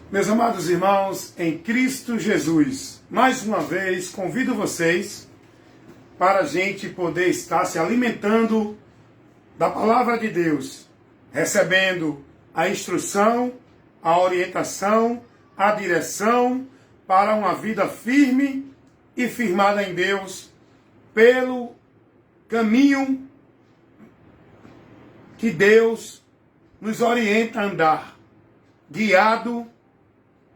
Meus amados irmãos, em Cristo Jesus, mais uma vez convido vocês para a gente poder estar se alimentando da palavra de Deus, recebendo a instrução, a orientação, a direção para uma vida firme e firmada em Deus, pelo caminho que Deus nos orienta a andar, guiado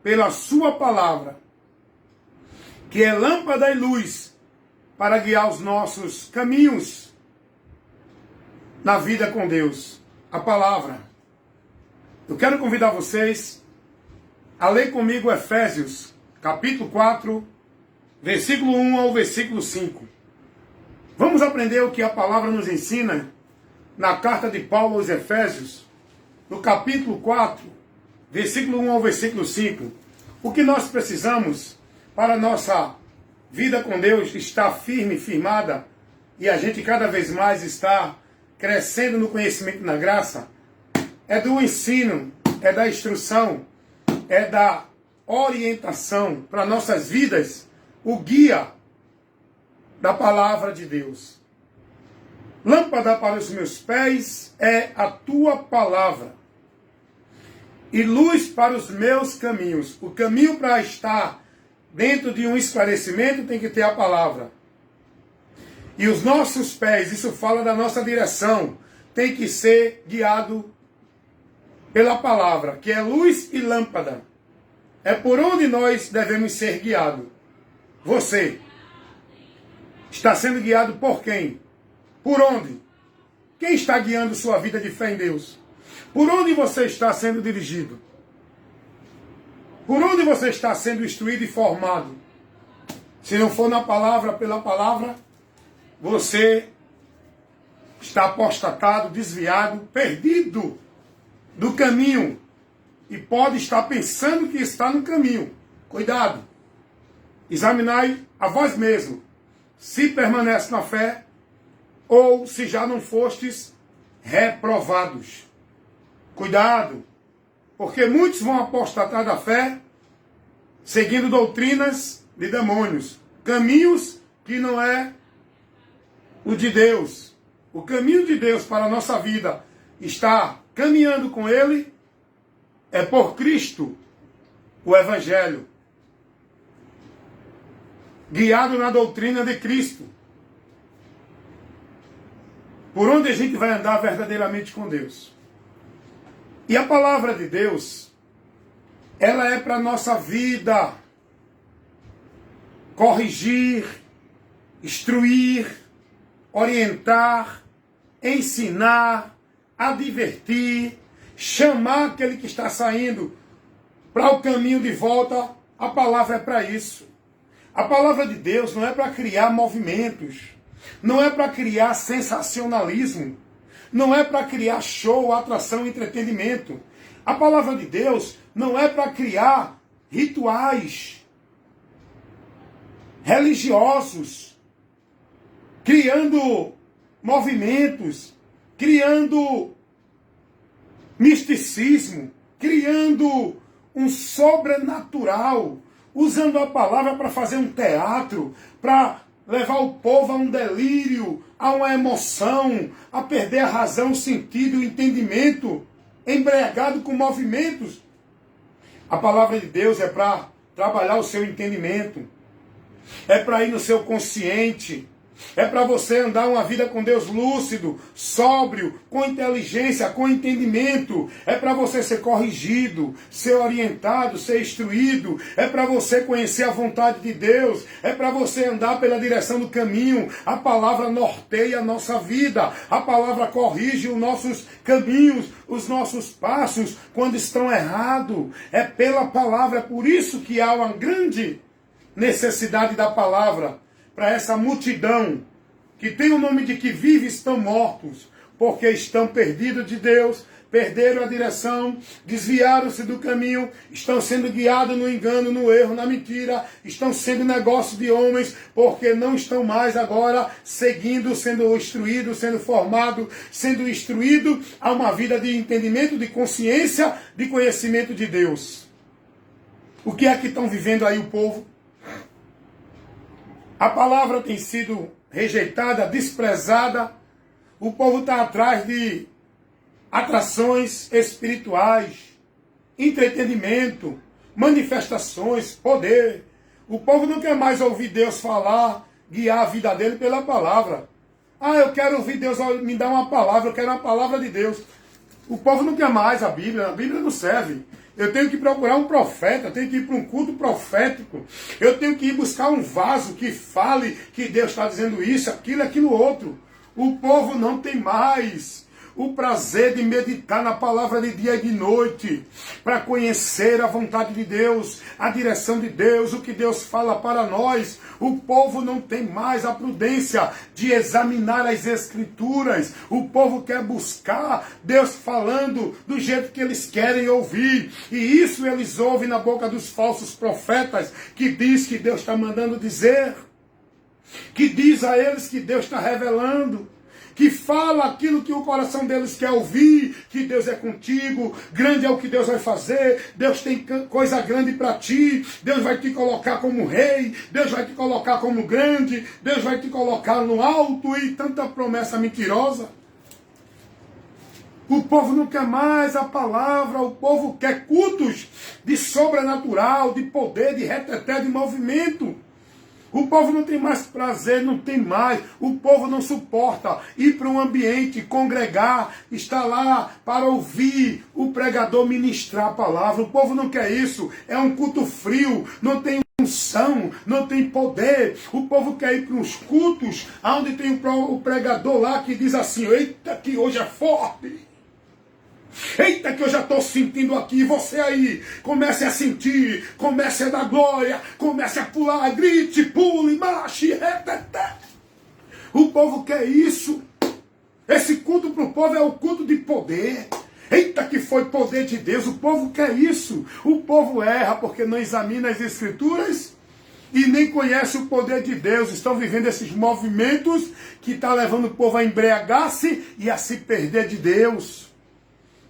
pela sua palavra, que é lâmpada e luz para guiar os nossos caminhos na vida com Deus. A palavra. Eu quero convidar vocês a ler comigo Efésios, capítulo 4, versículo 1 ao versículo 5. Vamos aprender o que a palavra nos ensina na carta de Paulo aos Efésios, no capítulo 4, versículo 1 ao versículo 5. O que nós precisamos para a nossa vida com Deus estar firme, firmada, e a gente cada vez mais estar crescendo no conhecimento e na graça, é do ensino, é da instrução, é da orientação para nossas vidas, o guia da palavra de Deus. Lâmpada para os meus pés é a tua palavra, e luz para os meus caminhos. O caminho para estar dentro de um esclarecimento tem que ter a palavra. E os nossos pés, isso fala da nossa direção, tem que ser guiado pela palavra, que é luz e lâmpada. É por onde nós devemos ser guiados. Você está sendo guiado por quem? Por onde? Quem está guiando sua vida de fé em Deus? Por onde você está sendo dirigido? Por onde você está sendo instruído e formado? Se não for na palavra, pela palavra, você está apostatado, desviado, perdido do caminho. E pode estar pensando que está no caminho. Cuidado. Examinai a vós mesmo, se permanece na fé, ou se já não fostes reprovados. Cuidado, porque muitos vão apostatar da fé, seguindo doutrinas de demônios, caminhos que não é o de Deus. O caminho de Deus para a nossa vida, está caminhando com Ele, é por Cristo, o Evangelho, guiado na doutrina de Cristo. Por onde a gente vai andar verdadeiramente com Deus. E a palavra de Deus, ela é para a nossa vida corrigir, instruir, orientar, ensinar, advertir, chamar aquele que está saindo para o caminho de volta. A palavra é para isso. A palavra de Deus não é para criar movimentos, não é para criar sensacionalismo, não é para criar show, atração, entretenimento. A palavra de Deus não é para criar rituais religiosos, criando movimentos, criando misticismo, criando um sobrenatural, usando a palavra para fazer um teatro, para levar o povo a um delírio, a uma emoção, a perder a razão, o sentido, o entendimento, embriagado com movimentos. A palavra de Deus é para trabalhar o seu entendimento, é para ir no seu consciente, é para você andar uma vida com Deus lúcido, sóbrio, com inteligência, com entendimento. É para você ser corrigido, ser orientado, ser instruído. É para você conhecer a vontade de Deus. É para você andar pela direção do caminho. A palavra norteia a nossa vida. A palavra corrige os nossos caminhos, os nossos passos, quando estão errados. É pela palavra. É por isso que há uma grande necessidade da palavra para essa multidão que tem o nome de que vive, estão mortos, porque estão perdidos de Deus, perderam a direção, desviaram-se do caminho, estão sendo guiados no engano, no erro, na mentira, estão sendo negócio de homens, porque não estão mais agora seguindo, sendo instruído, sendo formado, sendo instruído a uma vida de entendimento, de consciência, de conhecimento de Deus. O que é que estão vivendo aí o povo? A palavra tem sido rejeitada, desprezada. O povo está atrás de atrações espirituais, entretenimento, manifestações, poder. O povo não quer mais ouvir Deus falar, guiar a vida dele pela palavra. Ah, eu quero ouvir Deus me dar uma palavra, eu quero uma palavra de Deus. O povo não quer mais a Bíblia não serve. Eu tenho que procurar um profeta, eu tenho que ir para um culto profético. Eu tenho que ir buscar um vaso que fale que Deus está dizendo isso, aquilo outro. O povo não tem mais o prazer de meditar na palavra de dia e de noite, para conhecer a vontade de Deus, a direção de Deus, o que Deus fala para nós. O povo não tem mais a prudência de examinar as Escrituras. O povo quer buscar Deus falando do jeito que eles querem ouvir. E isso eles ouvem na boca dos falsos profetas, que diz que Deus está mandando dizer, que diz a eles que Deus está revelando, que fala aquilo que o coração deles quer ouvir, que Deus é contigo, grande é o que Deus vai fazer, Deus tem coisa grande para ti, Deus vai te colocar como rei, Deus vai te colocar como grande, Deus vai te colocar no alto, e tanta promessa mentirosa. O povo não quer mais a palavra, o povo quer cultos de sobrenatural, de poder, de reteté, de movimento. O povo não tem mais prazer, não tem mais. O povo não suporta ir para um ambiente, congregar, estar lá para ouvir o pregador ministrar a palavra. O povo não quer isso. É um culto frio, não tem unção, não tem poder. O povo quer ir para uns cultos onde tem o pregador lá que diz assim: eita, que hoje é forte. Eita, que eu já estou sentindo aqui. Você aí, comece a sentir, comece a dar glória, comece a pular, grite, pule, marche, reteté. O povo quer isso. Esse culto para o povo é o culto de poder. Eita, que foi poder de Deus. O povo quer isso. O povo erra porque não examina as Escrituras e nem conhece o poder de Deus. Estão vivendo esses movimentos que estão levando o povo a embriagar-se e a se perder de Deus.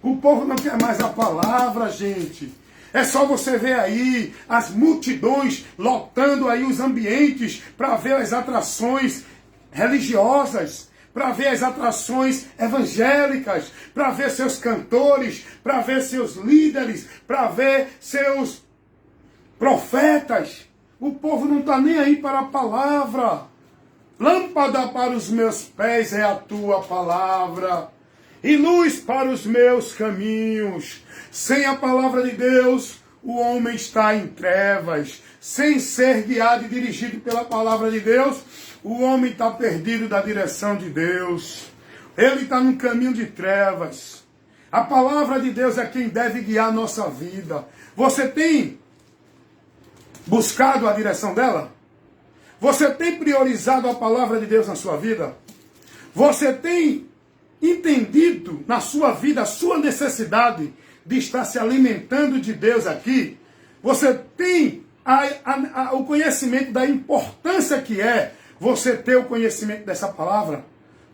O povo não quer mais a palavra, gente. É só você ver aí as multidões lotando aí os ambientes para ver as atrações religiosas, para ver as atrações evangélicas, para ver seus cantores, para ver seus líderes, para ver seus profetas. O povo não está nem aí para a palavra. Lâmpada para os meus pés é a tua palavra, e luz para os meus caminhos. Sem a palavra de Deus, o homem está em trevas. Sem ser guiado e dirigido pela palavra de Deus, o homem está perdido da direção de Deus. Ele está num caminho de trevas. A palavra de Deus é quem deve guiar a nossa vida. Você tem buscado a direção dela? Você tem priorizado a palavra de Deus na sua vida? Você tem entendido na sua vida a sua necessidade de estar se alimentando de Deus aqui? Você tem o conhecimento da importância que é você ter o conhecimento dessa palavra,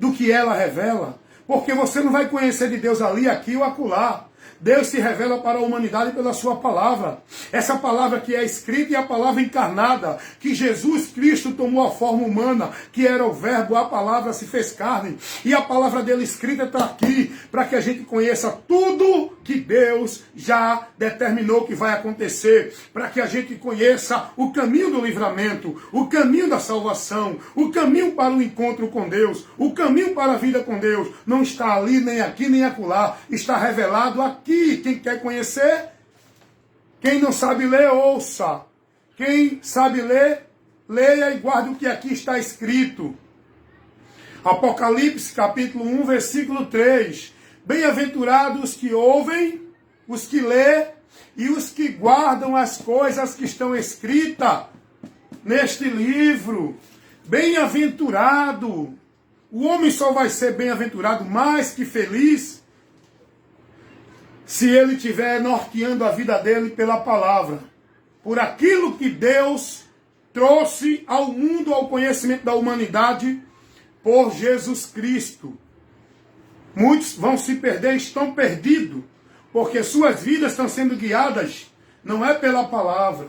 do que ela revela? Porque você não vai conhecer de Deus ali, aqui ou acolá. Deus se revela para a humanidade pela sua palavra. Essa palavra que é escrita e a palavra encarnada, que Jesus Cristo tomou a forma humana, que era o verbo, a palavra se fez carne. E a palavra dele escrita está aqui, para que a gente conheça tudo que Deus já determinou que vai acontecer. Para que a gente conheça o caminho do livramento, o caminho da salvação, o caminho para o encontro com Deus, o caminho para a vida com Deus. Não está ali, nem aqui, nem acolá. Está revelado aqui. Quem quer conhecer, quem não sabe ler, ouça. Quem sabe ler, leia e guarde o que aqui está escrito. Apocalipse capítulo 1, versículo 3. Bem-aventurados os que ouvem, os que lê e os que guardam as coisas que estão escritas neste livro. Bem-aventurado. O homem só vai ser bem-aventurado, mais que feliz, se ele estiver norteando a vida dele pela palavra, por aquilo que Deus trouxe ao mundo, ao conhecimento da humanidade, por Jesus Cristo. Muitos vão se perder, estão perdidos, porque suas vidas estão sendo guiadas não é pela palavra.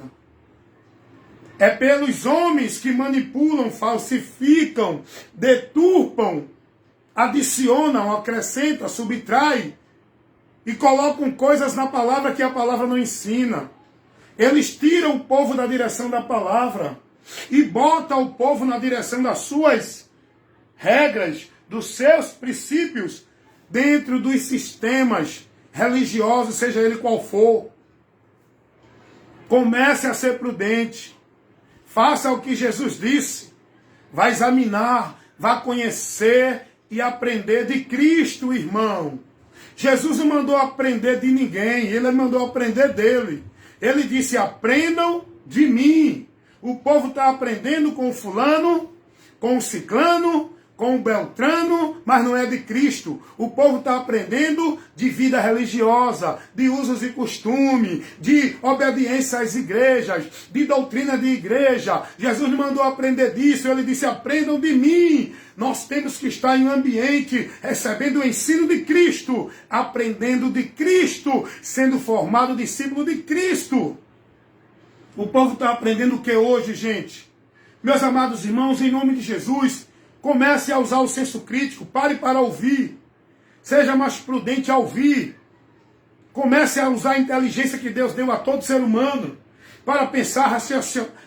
É pelos homens que manipulam, falsificam, deturpam, adicionam, acrescentam, subtraem e colocam coisas na palavra que a palavra não ensina. Eles tiram o povo da direção da palavra e botam o povo na direção das suas regras, dos seus princípios, dentro dos sistemas religiosos, seja ele qual for. Comece a ser prudente. Faça o que Jesus disse. Vá examinar, vá conhecer e aprender de Cristo, irmão. Jesus não mandou aprender de ninguém, ele mandou aprender dele. Ele disse, aprendam de mim. O povo está aprendendo com o fulano, com o ciclano, com o beltrano, mas não é de Cristo. O povo está aprendendo de vida religiosa, de usos e costumes, de obediência às igrejas, de doutrina de igreja. Jesus não mandou aprender disso, ele disse, aprendam de mim. Nós temos que estar em um ambiente recebendo o ensino de Cristo, aprendendo de Cristo, sendo formado discípulo de Cristo. O povo está aprendendo o que hoje, gente? Meus amados irmãos, em nome de Jesus, comece a usar o senso crítico, pare para ouvir. Seja mais prudente ao ouvir. Comece a usar a inteligência que Deus deu a todo ser humano para pensar,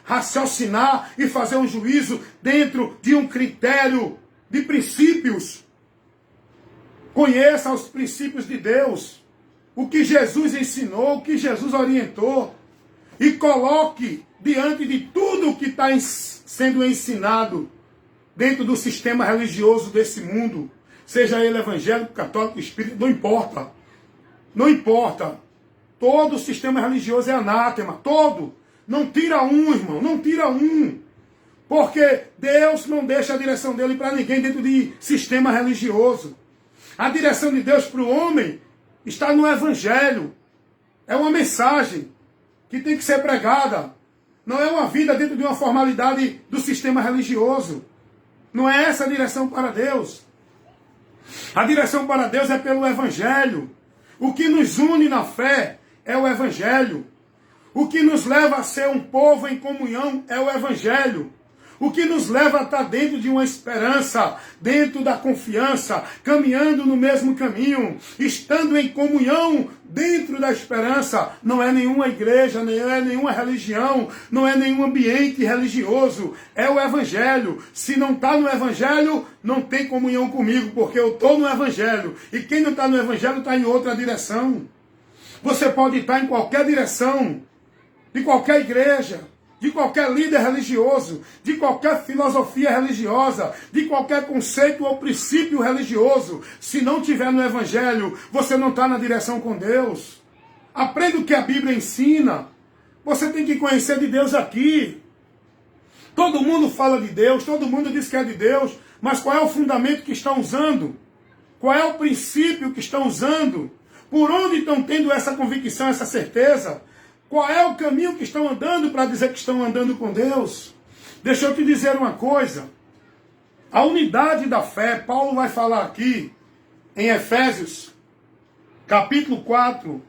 raciocinar e fazer um juízo dentro de um critério de princípios. Conheça os princípios de Deus, o que Jesus ensinou, o que Jesus orientou, e coloque diante de tudo o que está sendo ensinado dentro do sistema religioso desse mundo, seja ele evangélico, católico, espírita, não importa. Não importa. Todo o sistema religioso é anátema, todo. Não tira um, irmão, não tira um. Porque Deus não deixa a direção dele para ninguém dentro de sistema religioso. A direção de Deus para o homem está no evangelho. É uma mensagem que tem que ser pregada. Não é uma vida dentro de uma formalidade do sistema religioso. Não é essa a direção para Deus. A direção para Deus é pelo Evangelho. O que nos une na fé é o Evangelho. O que nos leva a ser um povo em comunhão é o Evangelho. O que nos leva a estar dentro de uma esperança, dentro da confiança, caminhando no mesmo caminho, estando em comunhão dentro da esperança, não é nenhuma igreja, não é nenhuma religião, não é nenhum ambiente religioso, é o Evangelho. Se não está no Evangelho, não tem comunhão comigo, porque eu estou no Evangelho. E quem não está no Evangelho está em outra direção. Você pode estar em qualquer direção, de qualquer igreja, de qualquer líder religioso, de qualquer filosofia religiosa, de qualquer conceito ou princípio religioso. Se não tiver no Evangelho, você não está na direção com Deus. Aprenda o que a Bíblia ensina. Você tem que conhecer de Deus aqui. Todo mundo fala de Deus, todo mundo diz que é de Deus, mas qual é o fundamento que estão usando? Qual é o princípio que estão usando? Por onde estão tendo essa convicção, essa certeza? Qual é o caminho que estão andando para dizer que estão andando com Deus? Deixa eu te dizer uma coisa. A unidade da fé, Paulo vai falar aqui em Efésios, capítulo 4,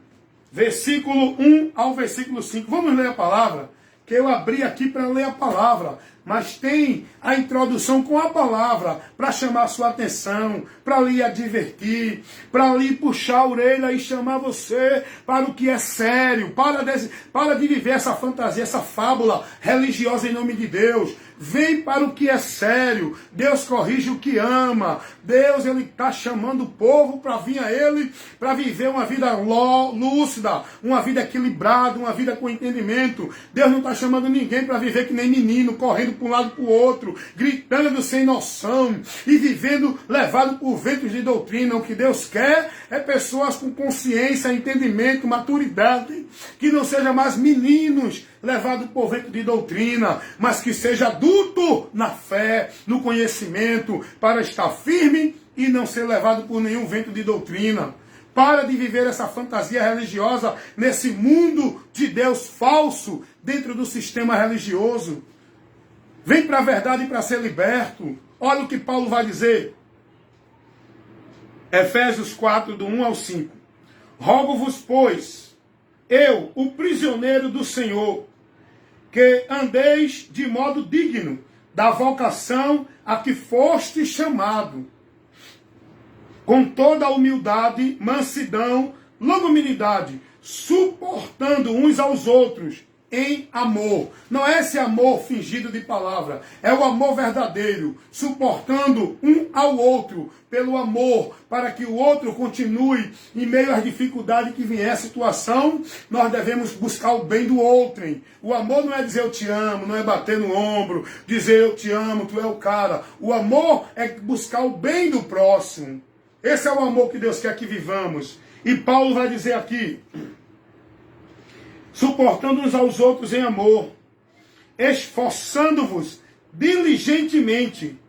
versículo 1 ao versículo 5. Vamos ler a palavra, que eu abri aqui para ler a palavra. Mas tem a introdução com a palavra para chamar a sua atenção, para lhe advertir, para lhe puxar a orelha e chamar você para o que é sério, para de viver essa fantasia, essa fábula religiosa em nome de Deus. Vem para o que é sério. Deus corrige o que ama. Deus, ele está chamando o povo para vir a ele, para viver uma vida lúcida, uma vida equilibrada, uma vida com entendimento. Deus não está chamando ninguém para viver que nem menino, correndo para um lado para o outro, gritando sem noção e vivendo levado por ventos de doutrina. O que Deus quer é pessoas com consciência, entendimento, maturidade, que não sejam mais meninos levados por vento de doutrina, mas que seja adulto na fé, no conhecimento, para estar firme e não ser levado por nenhum vento de doutrina. Para de viver essa fantasia religiosa nesse mundo de Deus falso dentro do sistema religioso. Vem para a verdade para ser liberto. Olha o que Paulo vai dizer. Efésios 4, do 1 ao 5. Rogo-vos, pois, eu, o prisioneiro do Senhor, que andeis de modo digno da vocação a que foste chamado, com toda a humildade, mansidão, longanimidade, suportando uns aos outros em amor. Não é esse amor fingido de palavra, é o amor verdadeiro, suportando um ao outro pelo amor, para que o outro continue em meio às dificuldades que vier a situação. Nós devemos buscar o bem do outrem. O amor não é dizer eu te amo, não é bater no ombro, dizer eu te amo, tu é o cara. O amor é buscar o bem do próximo. Esse é o amor que Deus quer que vivamos. E Paulo vai dizer aqui, suportando uns aos outros em amor, esforçando-vos diligentemente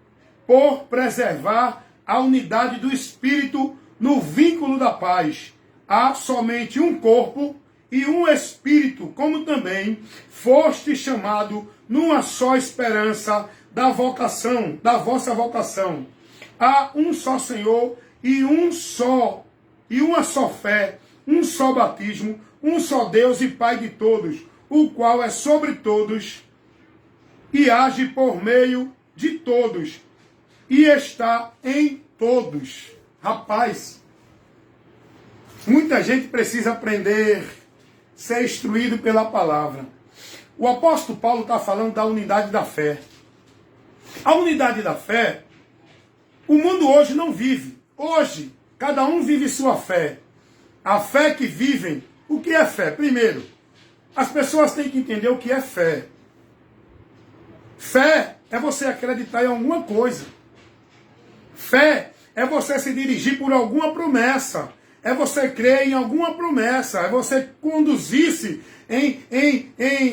por preservar a unidade do Espírito no vínculo da paz. Há somente um corpo e um Espírito, como também foste chamado numa só esperança da vocação, da vossa vocação. Há um só Senhor e uma só fé, um só batismo, um só Deus e Pai de todos, o qual é sobre todos e age por meio de todos e está em todos. Rapaz, muita gente precisa aprender, ser instruído pela palavra. O apóstolo Paulo está falando da unidade da fé. A unidade da fé, o mundo hoje não vive. Hoje, cada um vive sua fé. A fé que vivem. O que é fé? Primeiro, as pessoas têm que entender o que é fé. Fé é você acreditar em alguma coisa. Fé é você se dirigir por alguma promessa. É você crer em alguma promessa. É você conduzir-se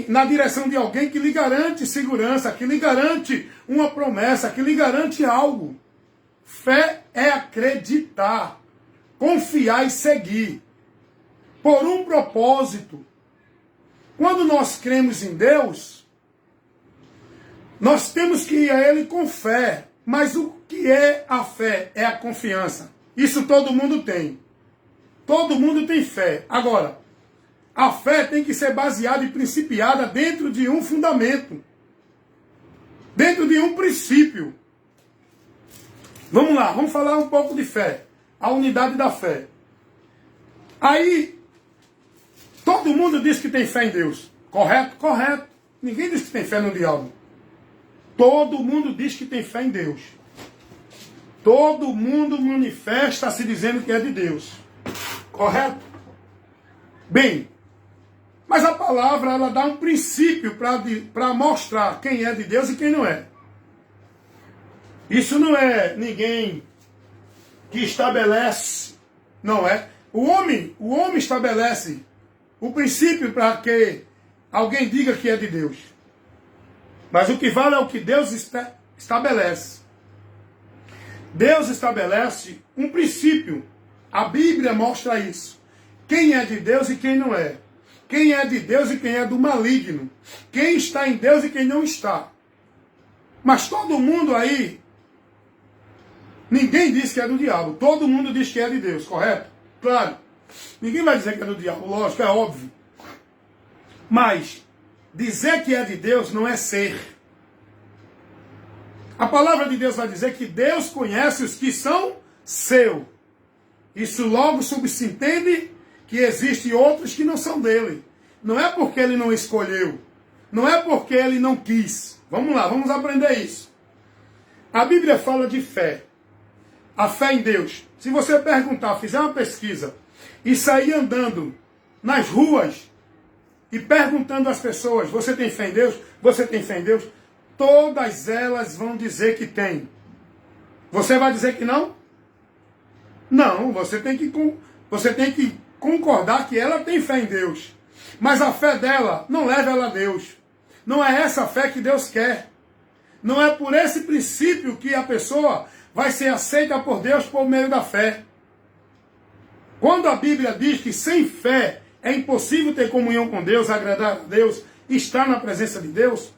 na direção de alguém que lhe garante segurança, que lhe garante uma promessa, que lhe garante algo. Fé é acreditar, confiar e seguir por um propósito. Quando nós cremos em Deus, nós temos que ir a Ele com fé. Mas o que é a fé? É a confiança. Isso todo mundo tem. Todo mundo tem fé. Agora, a fé tem que ser baseada e principiada dentro de um fundamento. Dentro de um princípio. Vamos lá, vamos falar um pouco de fé. A unidade da fé. Aí, todo mundo diz que tem fé em Deus. Correto? Correto. Ninguém diz que tem fé no diabo. Todo mundo diz que tem fé em Deus. Todo mundo manifesta se dizendo que é de Deus. Correto? Bem, mas a palavra ela dá um princípio para mostrar quem é de Deus e quem não é. Isso não é ninguém que estabelece, não é? O homem estabelece o princípio para que alguém diga que é de Deus. Mas o que vale é o que Deus estabelece. Deus estabelece um princípio. A Bíblia mostra isso. Quem é de Deus e quem não é. Quem é de Deus e quem é do maligno. Quem está em Deus e quem não está. Mas todo mundo aí, ninguém diz que é do diabo. Todo mundo diz que é de Deus, correto? Claro. Ninguém vai dizer que é do diabo, lógico, é óbvio. Mas dizer que é de Deus não é ser. A palavra de Deus vai dizer que Deus conhece os que são seu. Isso logo subentende que existem outros que não são dele. Não é porque ele não escolheu. Não é porque ele não quis. Vamos lá, vamos aprender isso. A Bíblia fala de fé. A fé em Deus. Se você perguntar, fizer uma pesquisa e sair andando nas ruas e perguntando às pessoas, você tem fé em Deus? Você tem fé em Deus? Todas elas vão dizer que tem. Você vai dizer que não? Não, você tem que concordar que ela tem fé em Deus. Mas a fé dela não leva ela a Deus. Não é essa fé que Deus quer. Não é por esse princípio que a pessoa vai ser aceita por Deus por meio da fé. Quando a Bíblia diz que sem fé é impossível ter comunhão com Deus, agradar a Deus, estar na presença de Deus,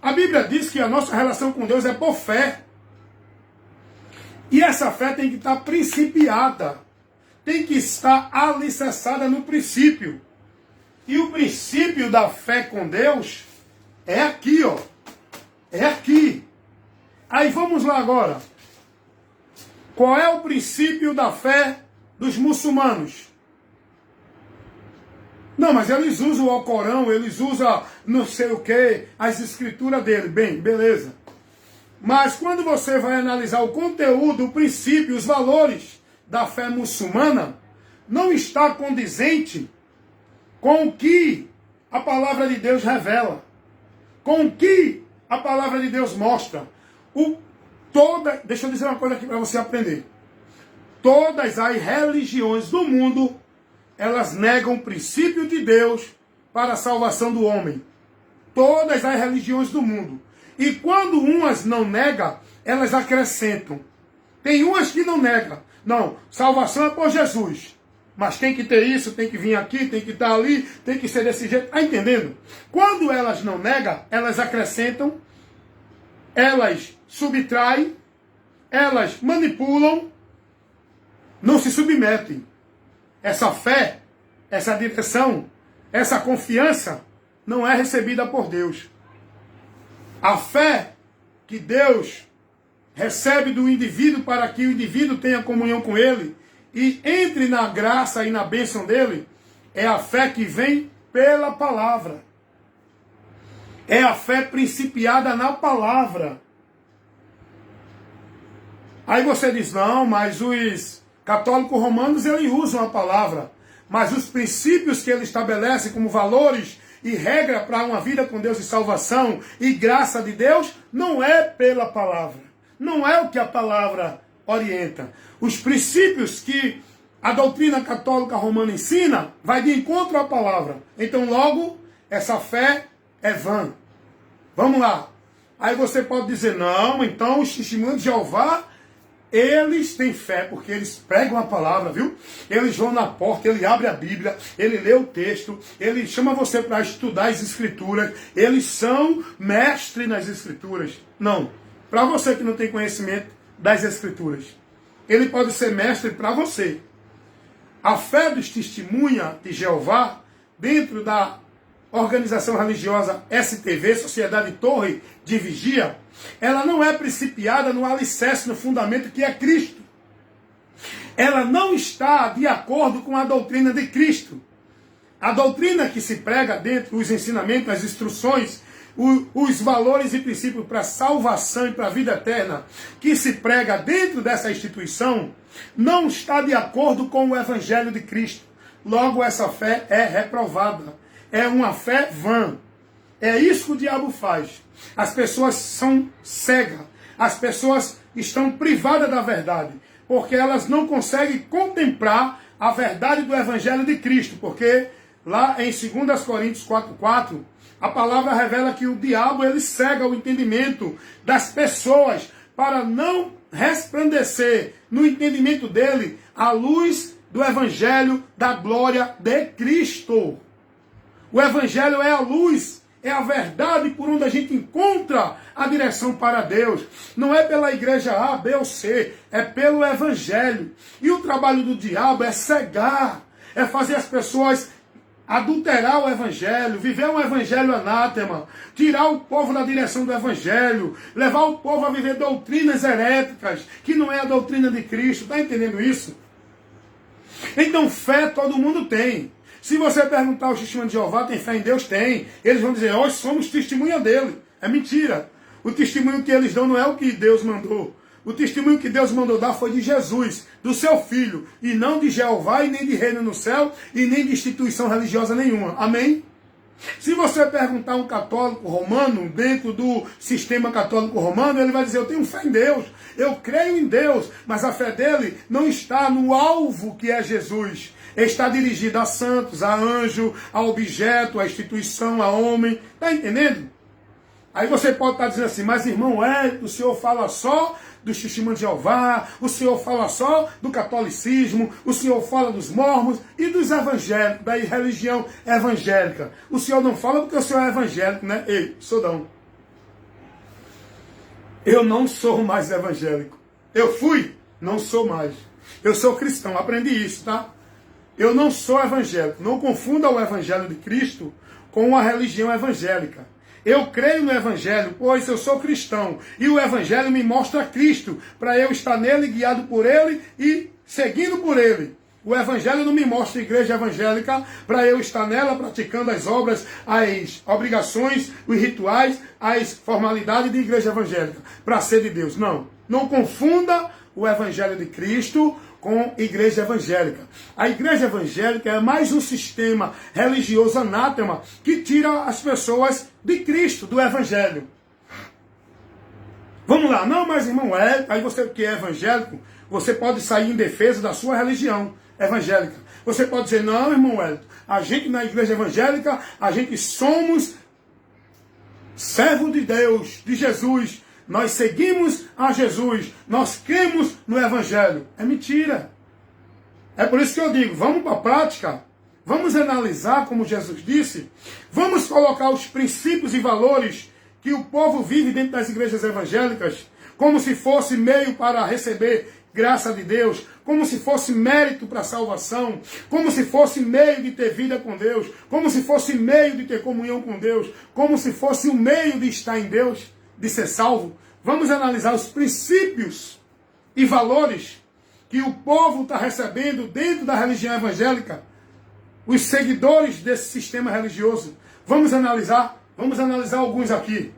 a Bíblia diz que a nossa relação com Deus é por fé. E essa fé tem que estar principiada. Tem que estar alicerçada no princípio. E o princípio da fé com Deus é aqui, ó. É aqui. Aí vamos lá agora. Qual é o princípio da fé dos muçulmanos? Não, mas eles usam o Alcorão, eles usam não sei o que, as escrituras dele. Bem, beleza. Mas quando você vai analisar o conteúdo, o princípio, os valores da fé muçulmana, não está condizente com o que a palavra de Deus revela, com o que a palavra de Deus mostra. Deixa eu dizer uma coisa aqui para você aprender. Todas as religiões do mundo, elas negam o princípio de Deus para a salvação do homem. Todas as religiões do mundo. E quando umas não negam, elas acrescentam. Tem umas que não negam. Não, salvação é por Jesus. Mas tem que ter isso, tem que vir aqui, tem que estar ali, tem que ser desse jeito. Está entendendo? Quando elas não negam, elas acrescentam, elas subtraem, elas manipulam, não se submetem. Essa fé, essa direção, essa confiança não é recebida por Deus. A fé que Deus recebe do indivíduo para que o indivíduo tenha comunhão com Ele e entre na graça e na bênção dele, é a fé que vem pela palavra. É a fé principiada na palavra. Aí você diz, não, mas os católicos romanos, eles usam a palavra. Mas os princípios que ele estabelece como valores e regra para uma vida com Deus e salvação e graça de Deus, não é pela palavra. Não é o que a palavra orienta. Os princípios que a doutrina católica romana ensina, vai de encontro à palavra. Então, logo, essa fé é vã. Vamos lá. Aí você pode dizer, não, então os testemunhos de Jeová, eles têm fé, porque eles pregam a palavra, viu? Eles vão na porta, ele abre a Bíblia, ele lê o texto, ele chama você para estudar as Escrituras, eles são mestres nas Escrituras. Não, para você que não tem conhecimento das Escrituras, ele pode ser mestre para você. A fé dos testemunhas de Jeová, dentro da organização religiosa STV, Sociedade Torre de Vigia, ela não é principiada no alicerce, no fundamento que é Cristo. Ela não está de acordo com a doutrina de Cristo. A doutrina que se prega dentro, os ensinamentos, as instruções, os valores e princípios para a salvação e para a vida eterna, que se prega dentro dessa instituição, não está de acordo com o Evangelho de Cristo. Logo, essa fé é reprovada. É uma fé vã. É isso que o diabo faz. As pessoas são cegas. As pessoas estão privadas da verdade. Porque elas não conseguem contemplar a verdade do Evangelho de Cristo. Porque lá em 2 Coríntios 4,4, a palavra revela que o diabo ele cega o entendimento das pessoas para não resplandecer no entendimento dele a luz do Evangelho da glória de Cristo. O Evangelho é a luz, é a verdade por onde a gente encontra a direção para Deus. Não é pela igreja A, B ou C, é pelo Evangelho. E o trabalho do diabo é cegar, é fazer as pessoas adulterar o Evangelho, viver um Evangelho anátema, tirar o povo da direção do Evangelho, levar o povo a viver doutrinas heréticas, que não é a doutrina de Cristo. Está entendendo isso? Então fé todo mundo tem. Se você perguntar aos testemunhos de Jeová, tem fé em Deus? Tem. Eles vão dizer, nós somos testemunha dele. É mentira. O testemunho que eles dão não é o que Deus mandou. O testemunho que Deus mandou dar foi de Jesus, do seu Filho, e não de Jeová, e nem de reino no céu, e nem de instituição religiosa nenhuma. Amém? Se você perguntar a um católico romano, dentro do sistema católico romano, ele vai dizer, eu tenho fé em Deus, eu creio em Deus, mas a fé dele não está no alvo que é Jesus. Está dirigida a santos, a anjo, a objeto, a instituição, a homem. Está entendendo? Aí você pode estar dizendo assim, mas irmão, o senhor fala só dos testemunhos de Jeová, o senhor fala só do catolicismo, o senhor fala dos mormons e dos evangélicos, da religião evangélica. O senhor não fala porque o senhor é evangélico, né? Ei, sou não. Eu não sou mais evangélico. Eu fui, não sou mais. Eu sou cristão, aprendi isso, tá? Eu não sou evangélico. Não confunda o evangelho de Cristo com a religião evangélica. Eu creio no evangelho, pois eu sou cristão. E o evangelho me mostra Cristo, para eu estar nele, guiado por ele e seguindo por ele. O evangelho não me mostra igreja evangélica para eu estar nela praticando as obras, as obrigações, os rituais, as formalidades de igreja evangélica, para ser de Deus. Não. Não confunda o evangelho de Cristo com igreja evangélica. A igreja evangélica é mais um sistema religioso anátema que tira as pessoas de Cristo, do evangelho. Vamos lá. Não, mas irmão, aí você que é evangélico, você pode sair em defesa da sua religião evangélica. Você pode dizer, não, irmão Wellington, a gente na igreja evangélica, a gente somos servo de Deus, de Jesus. Nós seguimos a Jesus. Nós cremos no evangelho. É mentira. É por isso que eu digo, vamos para a prática. Vamos analisar, como Jesus disse. Vamos colocar os princípios e valores que o povo vive dentro das igrejas evangélicas, como se fosse meio para receber graça de Deus, como se fosse mérito para a salvação, como se fosse meio de ter vida com Deus, como se fosse meio de ter comunhão com Deus, como se fosse o meio de estar em Deus, de ser salvo. Vamos analisar os princípios e valores que o povo está recebendo dentro da religião evangélica, os seguidores desse sistema religioso. Vamos analisar alguns aqui.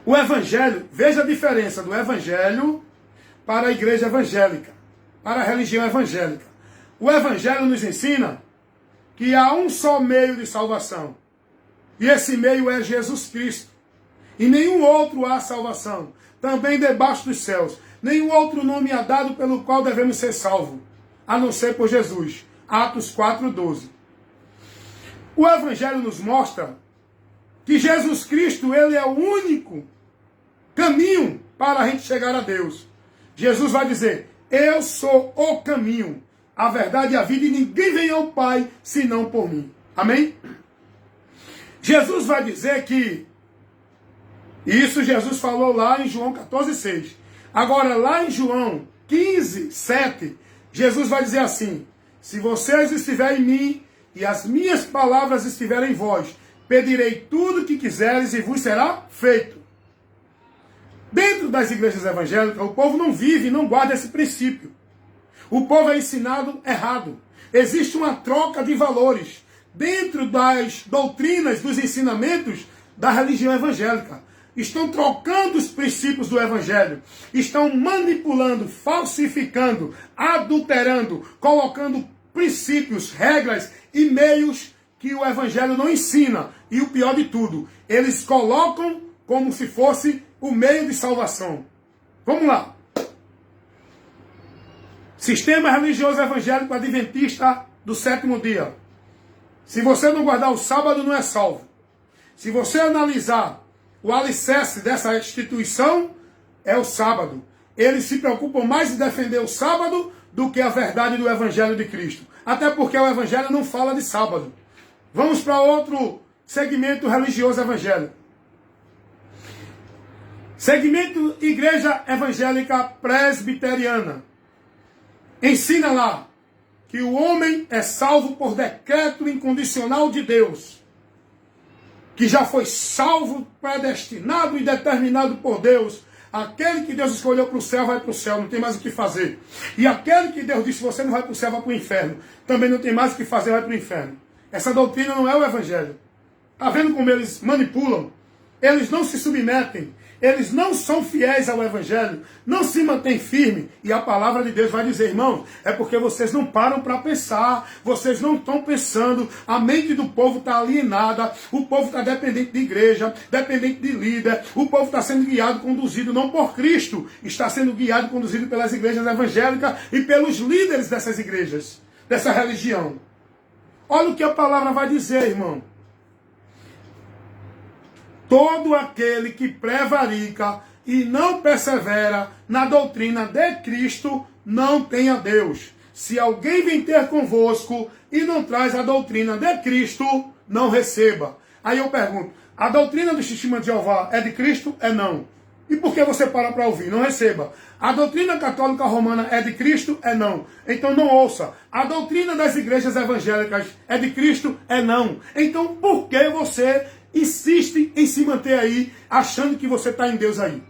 O evangelho, veja a diferença do evangelho para a igreja evangélica, para a religião evangélica. O evangelho nos ensina que há um só meio de salvação. E esse meio é Jesus Cristo. E nenhum outro há salvação. Também debaixo dos céus. Nenhum outro nome há dado pelo qual devemos ser salvos, a não ser por Jesus. Atos 4:12. O evangelho nos mostra que Jesus Cristo, ele é o único caminho para a gente chegar a Deus. Jesus vai dizer, eu sou o caminho, a verdade e a vida, e ninguém vem ao Pai senão por mim. Amém? Jesus vai dizer que, isso Jesus falou lá em João 14:6. Agora, lá em João 15:7, Jesus vai dizer assim, se vocês estiverem em mim e as minhas palavras estiverem em vós, pedirei tudo o que quiseres e vos será feito. Dentro das igrejas evangélicas, o povo não vive e não guarda esse princípio. O povo é ensinado errado. Existe uma troca de valores dentro das doutrinas, dos ensinamentos da religião evangélica. Estão trocando os princípios do evangelho. Estão manipulando, falsificando, adulterando, colocando princípios, regras e meios que o evangelho não ensina. E o pior de tudo, eles colocam como se fosse o meio de salvação. Vamos lá. Sistema religioso evangélico adventista do sétimo dia. Se você não guardar o sábado, não é salvo. Se você analisar o alicerce dessa instituição, é o sábado. Eles se preocupam mais em defender o sábado do que a verdade do evangelho de Cristo. Até porque o evangelho não fala de sábado. Vamos para outro segmento religioso evangélico. Segmento Igreja Evangélica Presbiteriana. Ensina lá que o homem é salvo por decreto incondicional de Deus. Que já foi salvo, predestinado e determinado por Deus. Aquele que Deus escolheu para o céu, vai para o céu, não tem mais o que fazer. E aquele que Deus disse, você não vai para o céu, vai para o inferno. Também não tem mais o que fazer, vai para o inferno. Essa doutrina não é o evangelho. Está vendo como eles manipulam? Eles não se submetem. Eles não são fiéis ao evangelho, não se mantêm firmes. E a palavra de Deus vai dizer, irmãos, é porque vocês não param para pensar, vocês não estão pensando, a mente do povo está alienada, o povo está dependente de igreja, dependente de líder, o povo está sendo guiado, conduzido não por Cristo, está sendo guiado, conduzido pelas igrejas evangélicas e pelos líderes dessas igrejas, dessa religião. Olha o que a palavra vai dizer, irmão. Todo aquele que prevarica e não persevera na doutrina de Cristo não tem a Deus. Se alguém vem ter convosco e não traz a doutrina de Cristo, não receba. Aí eu pergunto, a doutrina do Testemunho de Jeová é de Cristo? É não. E por que você para ouvir? Não receba. A doutrina católica romana é de Cristo? É não. Então não ouça. A doutrina das igrejas evangélicas é de Cristo? É não. Então por que você insiste em se manter aí, achando que você está em Deus aí?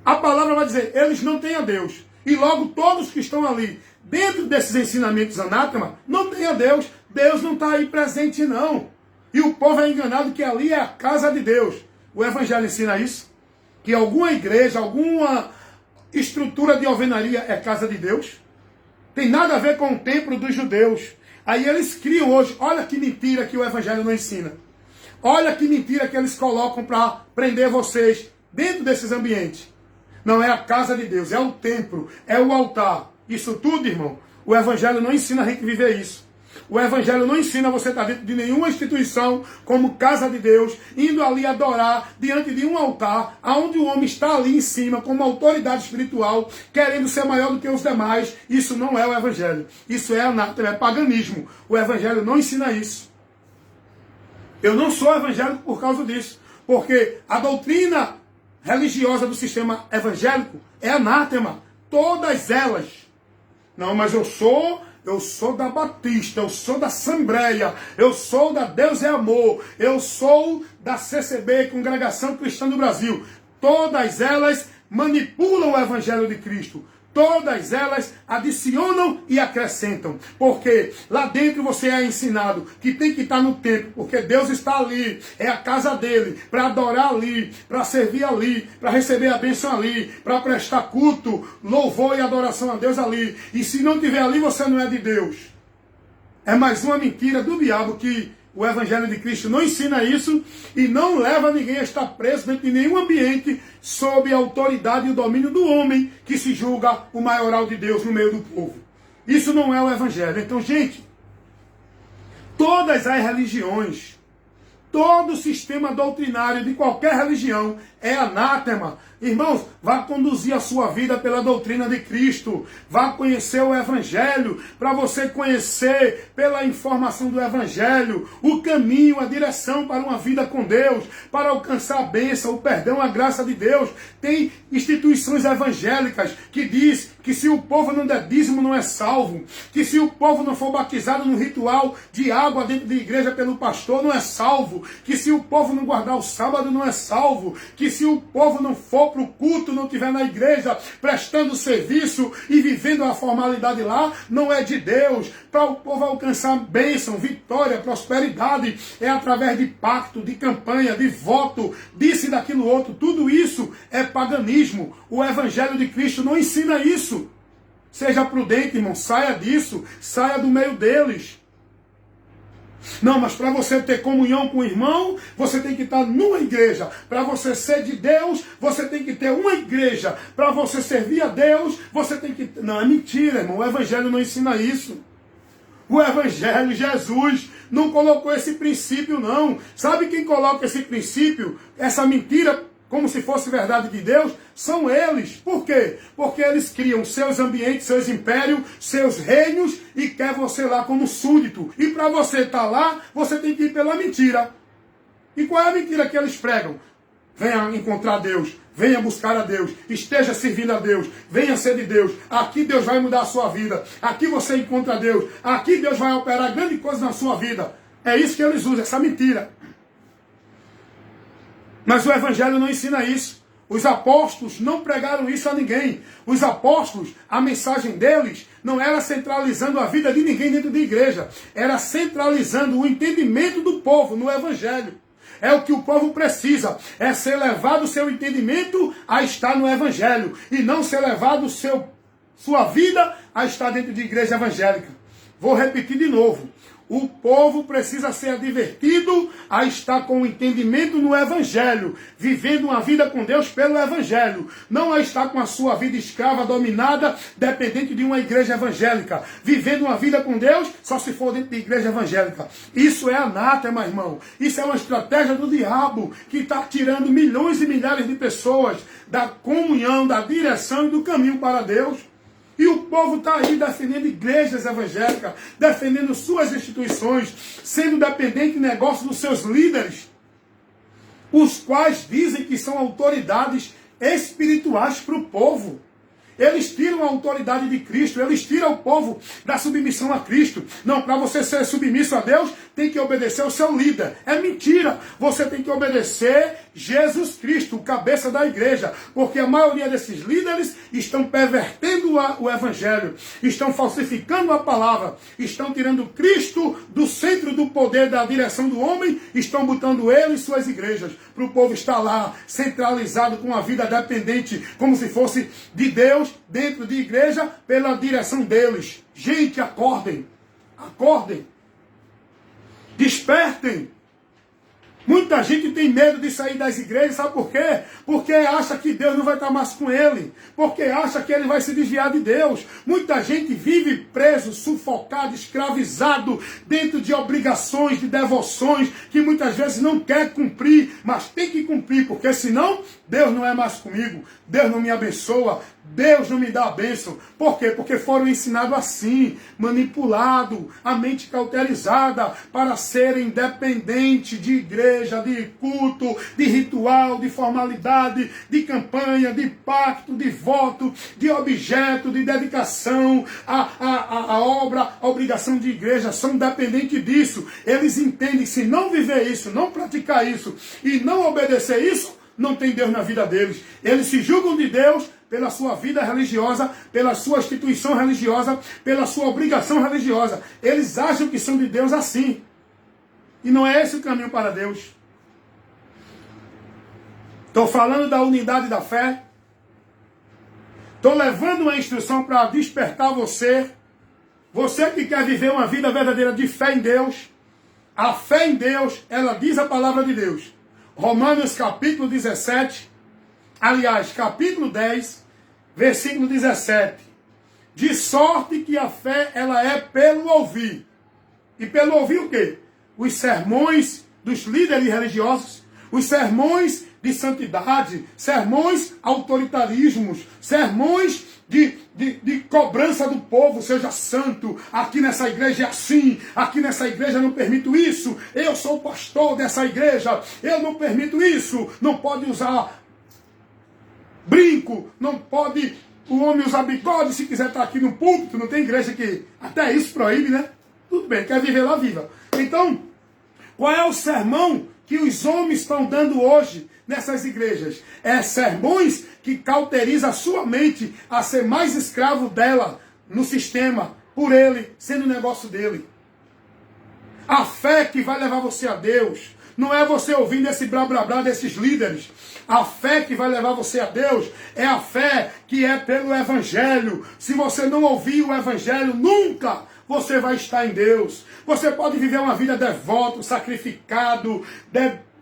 A palavra vai dizer, eles não têm a Deus. E logo todos que estão ali, dentro desses ensinamentos anátema, não têm a Deus. Deus não está aí presente não. E o povo é enganado que ali é a casa de Deus. O Evangelho ensina isso? Que alguma igreja, alguma estrutura de alvenaria é casa de Deus? Tem nada a ver com o templo dos judeus. Aí eles criam hoje, olha que mentira que o Evangelho não ensina. Olha que mentira que eles colocam para prender vocês dentro desses ambientes. Não é a casa de Deus, é o templo, é o altar. Isso tudo, irmão, o Evangelho não ensina a gente viver isso. O Evangelho não ensina você estar dentro de nenhuma instituição como casa de Deus, indo ali adorar diante de um altar, onde o homem está ali em cima como autoridade espiritual, querendo ser maior do que os demais. Isso não é o Evangelho. Isso é anátema, é paganismo. O Evangelho não ensina isso. Eu não sou evangélico por causa disso, porque a doutrina religiosa do sistema evangélico é anátema. Todas elas. Não, mas eu sou da Batista, eu sou da Assembleia, eu sou da Deus é Amor, eu sou da CCB, Congregação Cristã do Brasil. Todas elas manipulam o Evangelho de Cristo. Todas elas adicionam e acrescentam. Porque lá dentro você é ensinado que tem que estar no templo, porque Deus está ali, é a casa dele, para adorar ali, para servir ali, para receber a bênção ali, para prestar culto, louvor e adoração a Deus ali. E se não tiver ali, você não é de Deus. É mais uma mentira do diabo que o Evangelho de Cristo não ensina isso e não leva ninguém a estar preso dentro de nenhum ambiente sob a autoridade e o domínio do homem que se julga o maioral de Deus no meio do povo. Isso não é o Evangelho. Então, gente, todas as religiões, todo o sistema doutrinário de qualquer religião é anátema. Irmãos, vá conduzir a sua vida pela doutrina de Cristo. Vá conhecer o Evangelho, para você conhecer pela informação do Evangelho o caminho, a direção para uma vida com Deus, para alcançar a bênção, o perdão, a graça de Deus. Tem instituições evangélicas que diz que se o povo não der dízimo não é salvo, que se o povo não for batizado no ritual de água dentro da igreja pelo pastor não é salvo, que se o povo não guardar o sábado não é salvo, que se o povo não for para o culto, não estiver na igreja prestando serviço e vivendo a formalidade lá, não é de Deus. Para o povo alcançar bênção, vitória, prosperidade, é através de pacto, de campanha, de voto, disso e daquilo outro. Tudo isso é paganismo. O Evangelho de Cristo não ensina isso. Seja prudente, irmão, saia disso, saia do meio deles. Não, mas para você ter comunhão com o irmão, você tem que estar numa igreja. Para você ser de Deus, você tem que ter uma igreja. Para você servir a Deus, você tem que... Não, é mentira, irmão. O Evangelho não ensina isso. O Evangelho, Jesus, não colocou esse princípio, não. Sabe quem coloca esse princípio, essa mentira, como se fosse verdade de Deus? São eles. Por quê? Porque eles criam seus ambientes, seus impérios, seus reinos e quer você lá como súdito. E para você estar lá, você tem que ir pela mentira. E qual é a mentira que eles pregam? Venha encontrar Deus, venha buscar a Deus, esteja servindo a Deus, venha ser de Deus. Aqui Deus vai mudar a sua vida. Aqui você encontra Deus. Aqui Deus vai operar grande coisa na sua vida. É isso que eles usam, essa mentira. Mas o Evangelho não ensina isso. Os apóstolos não pregaram isso a ninguém. Os apóstolos, a mensagem deles não era centralizando a vida de ninguém dentro da igreja. Era centralizando o entendimento do povo no Evangelho. É o que o povo precisa. É ser levado o seu entendimento a estar no Evangelho. E não ser levado sua vida a estar dentro de igreja evangélica. Vou repetir de novo. O povo precisa ser advertido a estar com o entendimento no Evangelho, vivendo uma vida com Deus pelo Evangelho. Não a estar com a sua vida escrava, dominada, dependente de uma igreja evangélica. Vivendo uma vida com Deus só se for dentro de igreja evangélica. Isso é anátema, irmão. Isso é uma estratégia do diabo que está tirando milhões e milhares de pessoas da comunhão, da direção e do caminho para Deus. E o povo está aí defendendo igrejas evangélicas, defendendo suas instituições, sendo dependente de negócio dos seus líderes. os quais dizem que são autoridades espirituais para o povo. Eles tiram a autoridade de Cristo, eles tiram o povo da submissão a Cristo. Não, para você ser submisso a Deus, tem que obedecer ao seu líder. É mentira. Você tem que obedecer Jesus Cristo, o cabeça da igreja. Porque a maioria desses líderes estão pervertendo o evangelho, estão falsificando a palavra, estão tirando Cristo do centro do poder, da direção do homem, estão botando ele em suas igrejas, para o povo estar lá, centralizado, com a vida dependente, como se fosse de Deus, dentro de igreja, pela direção deles. Gente, acordem, acordem, despertem. Muita gente tem medo de sair das igrejas, sabe por quê? Porque acha que Deus não vai estar mais com ele, porque acha que ele vai se desviar de Deus. Muita gente vive preso, sufocado, escravizado, dentro de obrigações, de devoções, que muitas vezes não quer cumprir, mas tem que cumprir, porque senão Deus não é mais comigo, Deus não me abençoa, Deus não me dá a bênção. Por quê? Porque foram ensinados assim, manipulado, a mente cauterizada, para serem dependentes de igreja, de culto, de ritual, de formalidade, de campanha, de pacto, de voto, de objeto, de dedicação, a obra, a obrigação de igreja, são dependentes disso. Eles entendem que se não viver isso, não praticar isso e não obedecer isso, não tem Deus na vida deles. Eles se julgam de Deus pela sua vida religiosa, pela sua instituição religiosa, pela sua obrigação religiosa. Eles acham que são de Deus assim. E não é esse o caminho para Deus. Estou falando da unidade da fé. Estou levando uma instrução para despertar você. Você que quer viver uma vida verdadeira de fé em Deus. A fé em Deus, ela diz a palavra de Deus. Romanos capítulo 17, aliás, capítulo 10, versículo 17. De sorte que a fé, ela é pelo ouvir. E pelo ouvir o quê? Os sermões dos líderes religiosos, os sermões de santidade, sermões autoritarismos, sermões de cobrança do povo, seja santo, aqui nessa igreja é assim, aqui nessa igreja não permito isso, eu sou o pastor dessa igreja, eu não permito isso, não pode usar brinco, não pode o homem usar bigode se quiser estar aqui no púlpito, não tem igreja que até isso proíbe, né? Tudo bem, quer viver lá, viva. Então, qual é o sermão que os homens estão dando hoje nessas igrejas? É sermões que cauterizam a sua mente a ser mais escravo dela no sistema, por ele, sendo o negócio dele. A fé que vai levar você a Deus não é você ouvindo esse blá blá blá desses líderes. A fé que vai levar você a Deus é a fé que é pelo Evangelho. Se você não ouvir o Evangelho, nunca você vai estar em Deus. Você pode viver uma vida devoto, sacrificado,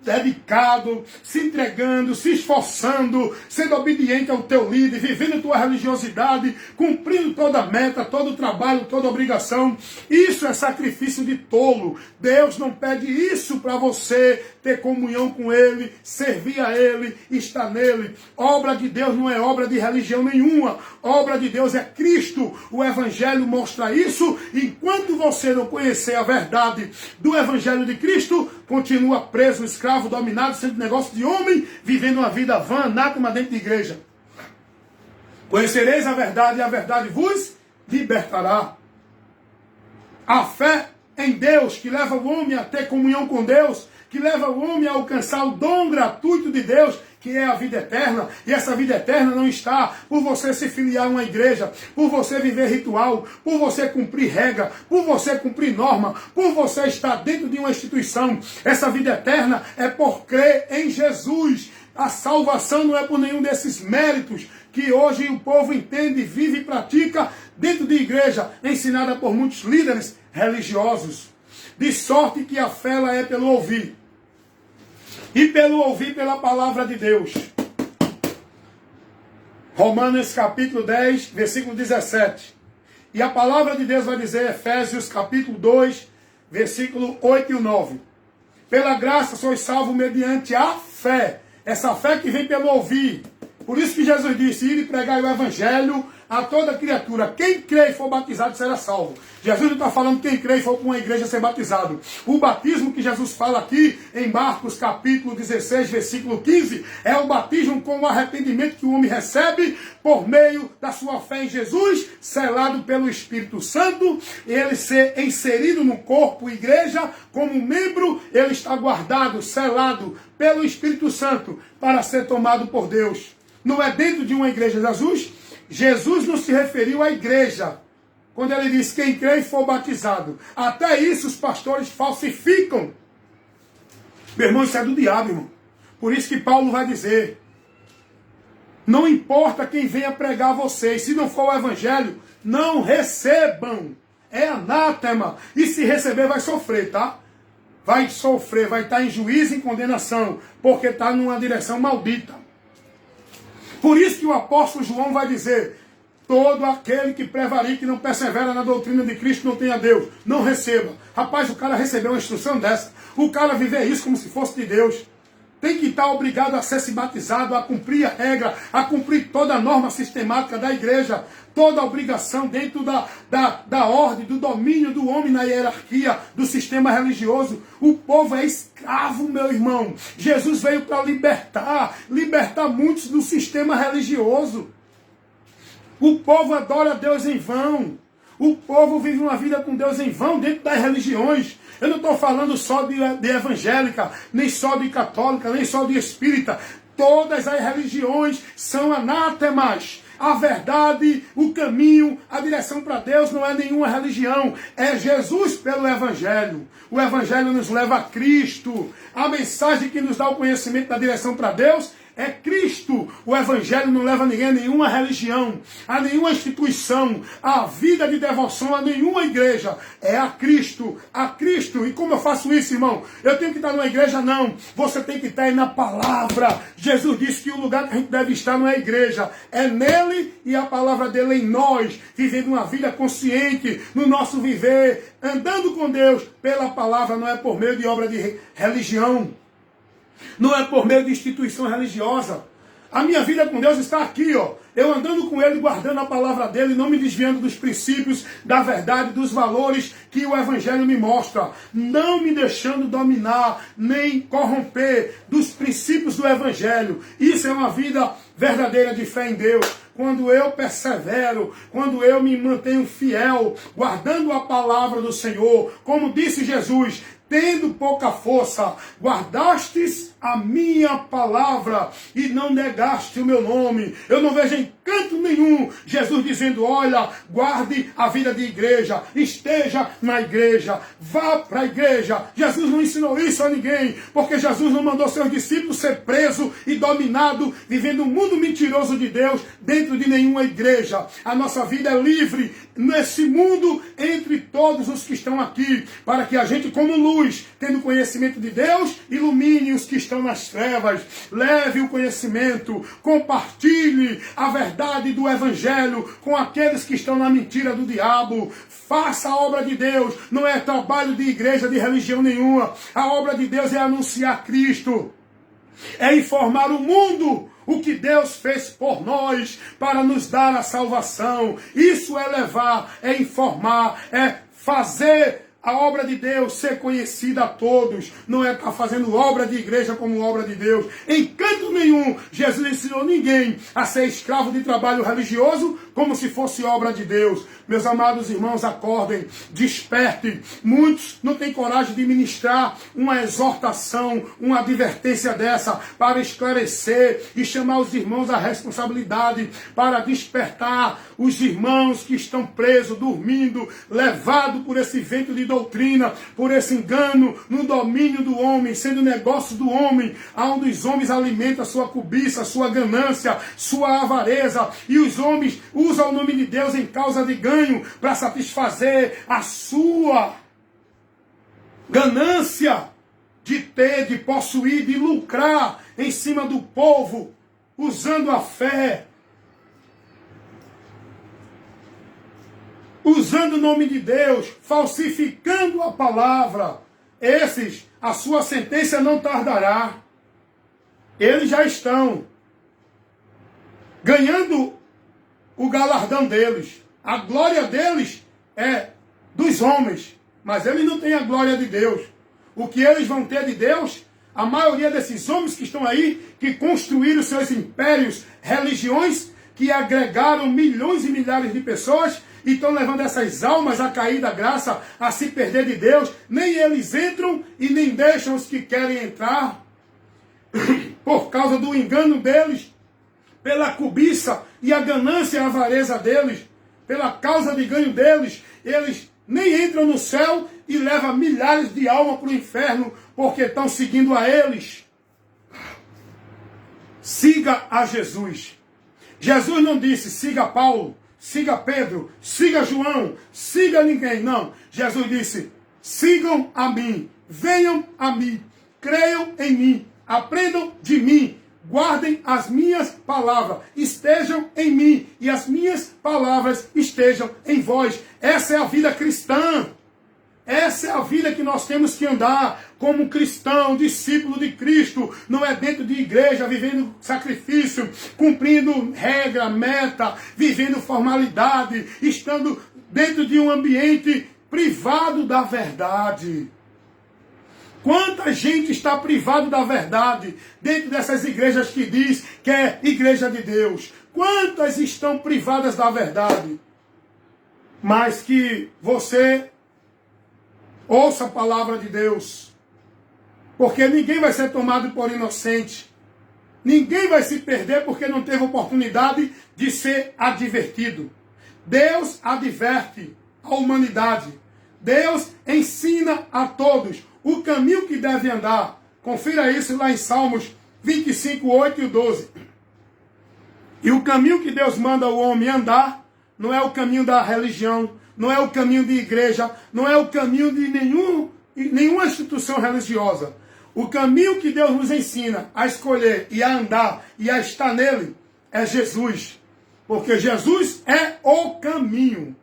dedicado, se entregando, se esforçando, sendo obediente ao teu líder, vivendo tua religiosidade, cumprindo toda a meta, todo o trabalho, toda a obrigação. Isso é sacrifício de tolo. Deus não pede isso para você ter comunhão com Ele, servir a Ele, estar nele. Obra de Deus não é obra de religião nenhuma. Obra de Deus é Cristo. O Evangelho mostra isso. Enquanto você não conhecer a verdade do Evangelho de Cristo, continua preso, escravo, dominado, sendo negócio de homem, vivendo uma vida vã, anátema dentro de igreja. Conhecereis a verdade e a verdade vos libertará. A fé em Deus, que leva o homem a ter comunhão com Deus, que leva o homem a alcançar o dom gratuito de Deus, que é a vida eterna. E essa vida eterna não está por você se filiar a uma igreja, por você viver ritual, por você cumprir regra, por você cumprir norma, por você estar dentro de uma instituição. Essa vida eterna é por crer em Jesus. A salvação não é por nenhum desses méritos que hoje o povo entende, vive e pratica dentro de igreja, ensinada por muitos líderes religiosos. De sorte que a fé ela é pelo ouvir. E pelo ouvir pela palavra de Deus. Romanos capítulo 10, versículo 17. E a palavra de Deus vai dizer, Efésios capítulo 2, versículo 8 e 9. Pela graça sois salvos mediante a fé. Essa fé que vem pelo ouvir. Por isso que Jesus disse, ir e pregar o evangelho a toda criatura, quem crê e for batizado será salvo. Jesus não está falando quem crê e for para uma igreja ser batizado. O batismo que Jesus fala aqui, em Marcos capítulo 16, versículo 15, é o batismo com o arrependimento que o homem recebe por meio da sua fé em Jesus, selado pelo Espírito Santo, ele ser inserido no corpo, igreja, como membro, ele está guardado, selado pelo Espírito Santo, para ser tomado por Deus. Não é dentro de uma igreja. Jesus não se referiu à igreja, quando ele diz quem crê e for batizado. Até isso os pastores falsificam. Meu irmão, isso é do diabo, irmão. Por isso que Paulo vai dizer, não importa quem venha pregar a vocês, se não for o evangelho, não recebam. É anátema. E se receber, vai sofrer, tá? Vai sofrer, vai estar em juízo e em condenação, porque está numa direção maldita. Por isso que o apóstolo João vai dizer, todo aquele que prevarica e não persevera na doutrina de Cristo não tem a Deus. Não receba. Rapaz, o cara recebeu uma instrução dessa. O cara viver isso como se fosse de Deus. Tem que estar obrigado a ser se batizado, a cumprir a regra, a cumprir toda a norma sistemática da igreja, toda a obrigação dentro da ordem, do domínio do homem na hierarquia, do sistema religioso. O povo é escravo, meu irmão. Jesus veio para libertar muitos do sistema religioso. O povo adora Deus em vão. O povo vive uma vida com Deus em vão dentro das religiões. Eu não estou falando só de evangélica, nem só de católica, nem só de espírita. Todas as religiões são anátemas. A verdade, o caminho, a direção para Deus não é nenhuma religião. É Jesus pelo Evangelho. O Evangelho nos leva a Cristo. A mensagem que nos dá o conhecimento da direção para Deus é Cristo. O Evangelho não leva ninguém a nenhuma religião, a nenhuma instituição, a vida de devoção a nenhuma igreja. É a Cristo, a Cristo. E como eu faço isso, irmão? Eu tenho que estar numa igreja? Não. Você tem que estar aí na palavra. Jesus disse que o lugar que a gente deve estar não é a igreja, é nele e a palavra dele em nós, vivendo uma vida consciente, no nosso viver, andando com Deus pela palavra, não é por meio de obra de religião. Não é por meio de instituição religiosa. A minha vida com Deus está aqui, ó. Eu andando com Ele, guardando a palavra dEle, não me desviando dos princípios, da verdade, dos valores que o Evangelho me mostra. Não me deixando dominar, nem corromper dos princípios do Evangelho. Isso é uma vida verdadeira de fé em Deus. Quando eu persevero, quando eu me mantenho fiel, guardando a palavra do Senhor, como disse Jesus, tendo pouca força, guardastes a minha palavra e não negaste o meu nome. Eu não vejo em canto nenhum Jesus dizendo, olha, guarde a vida de igreja, esteja na igreja, vá para a igreja. Jesus não ensinou isso a ninguém, porque Jesus não mandou seus discípulos ser preso e dominado, vivendo um mundo mentiroso de Deus dentro de nenhuma igreja. A nossa vida é livre nesse mundo entre todos os que estão aqui, para que a gente, como luz, tendo conhecimento de Deus, ilumine os que estão nas trevas, leve o conhecimento, compartilhe a verdade do Evangelho com aqueles que estão na mentira do diabo. Faça a obra de Deus, não é trabalho de igreja, de religião nenhuma. A obra de Deus é anunciar Cristo, é informar o mundo o que Deus fez por nós para nos dar a salvação. Isso é levar, é informar, é fazer a obra de Deus ser conhecida a todos. Não é estar fazendo obra de igreja como obra de Deus. Em canto nenhum, Jesus ensinou ninguém a ser escravo de trabalho religioso como se fosse obra de Deus. Meus amados irmãos, acordem, despertem. Muitos não têm coragem de ministrar uma exortação, uma advertência dessa, para esclarecer e chamar os irmãos à responsabilidade, para despertar os irmãos que estão presos, dormindo, levados por esse vento de doutrina, por esse engano, no domínio do homem, sendo negócio do homem, onde os homens alimentam a sua cobiça, a sua ganância, sua avareza, e os homens usam o nome de Deus em causa de ganho, para satisfazer a sua ganância de ter, de possuir, de lucrar em cima do povo, usando a fé, usando o nome de Deus, falsificando a palavra. Esses, a sua sentença não tardará. Eles já estão ganhando o galardão deles. A glória deles é dos homens, mas eles não têm a glória de Deus. O que eles vão ter de Deus, a maioria desses homens que estão aí, que construíram seus impérios, religiões, que agregaram milhões e milhares de pessoas, e estão levando essas almas a cair da graça, a se perder de Deus, nem eles entram e nem deixam os que querem entrar, por causa do engano deles, pela cobiça e a ganância e a avareza deles, pela causa de ganho deles, eles nem entram no céu e levam milhares de almas para o inferno, porque estão seguindo a eles. Siga a Jesus. Jesus não disse, siga Paulo, siga Pedro, siga João, siga ninguém. Não. Jesus disse, sigam a mim, venham a mim, creiam em mim, aprendam de mim, guardem as minhas palavras, estejam em mim e as minhas palavras estejam em vós. Essa é a vida cristã. Essa é a vida que nós temos que andar como cristão, discípulo de Cristo. Não é dentro de igreja, vivendo sacrifício, cumprindo regra, meta, vivendo formalidade, estando dentro de um ambiente privado da verdade. Quanta gente está privado da verdade dentro dessas igrejas que diz que é igreja de Deus? Quantas estão privadas da verdade? Mas que você ouça a palavra de Deus, porque ninguém vai ser tomado por inocente. Ninguém vai se perder porque não teve oportunidade de ser advertido. Deus adverte a humanidade. Deus ensina a todos o caminho que deve andar. Confira isso lá em Salmos 25, 8 e 12. E o caminho que Deus manda o homem andar não é o caminho da religião, não é o caminho de igreja, não é o caminho de nenhuma instituição religiosa. O caminho que Deus nos ensina a escolher e a andar e a estar nele é Jesus. Porque Jesus é o caminho.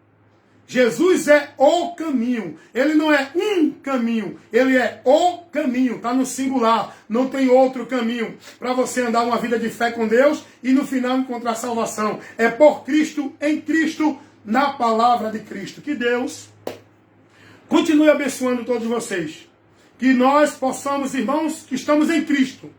Jesus é o caminho. Ele não é um caminho, ele é o caminho. Está no singular, não tem outro caminho para você andar uma vida de fé com Deus e no final encontrar salvação. É por Cristo, em Cristo, na palavra de Cristo. Que Deus continue abençoando todos vocês. Que nós possamos, irmãos, que estamos em Cristo,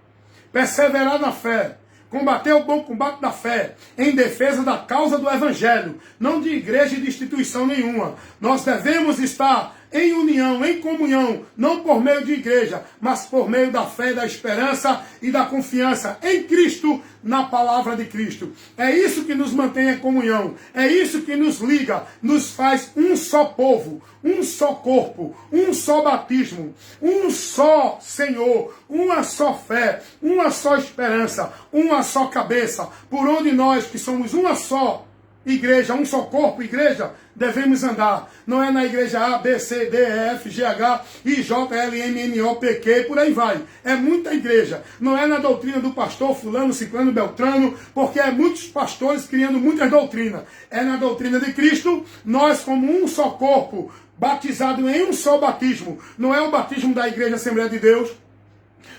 perseverar na fé, combater o bom combate da fé, em defesa da causa do Evangelho, não de igreja e de instituição nenhuma. Nós devemos estar em união, em comunhão, não por meio de igreja, mas por meio da fé, da esperança e da confiança em Cristo, na palavra de Cristo. É isso que nos mantém em comunhão, é isso que nos liga, nos faz um só povo, um só corpo, um só batismo, um só Senhor, uma só fé, uma só esperança, uma só cabeça, por onde nós que somos uma só igreja, um só corpo, igreja, devemos andar. Não é na igreja A, B, C, D, E, F, G, H, I, J, L, M, N, O, P, Q, por aí vai. É muita igreja. Não é na doutrina do pastor fulano, ciclano, beltrano, porque é muitos pastores criando muitas doutrinas. É na doutrina de Cristo, nós como um só corpo, batizado em um só batismo. Não é o batismo da Igreja Assembleia de Deus,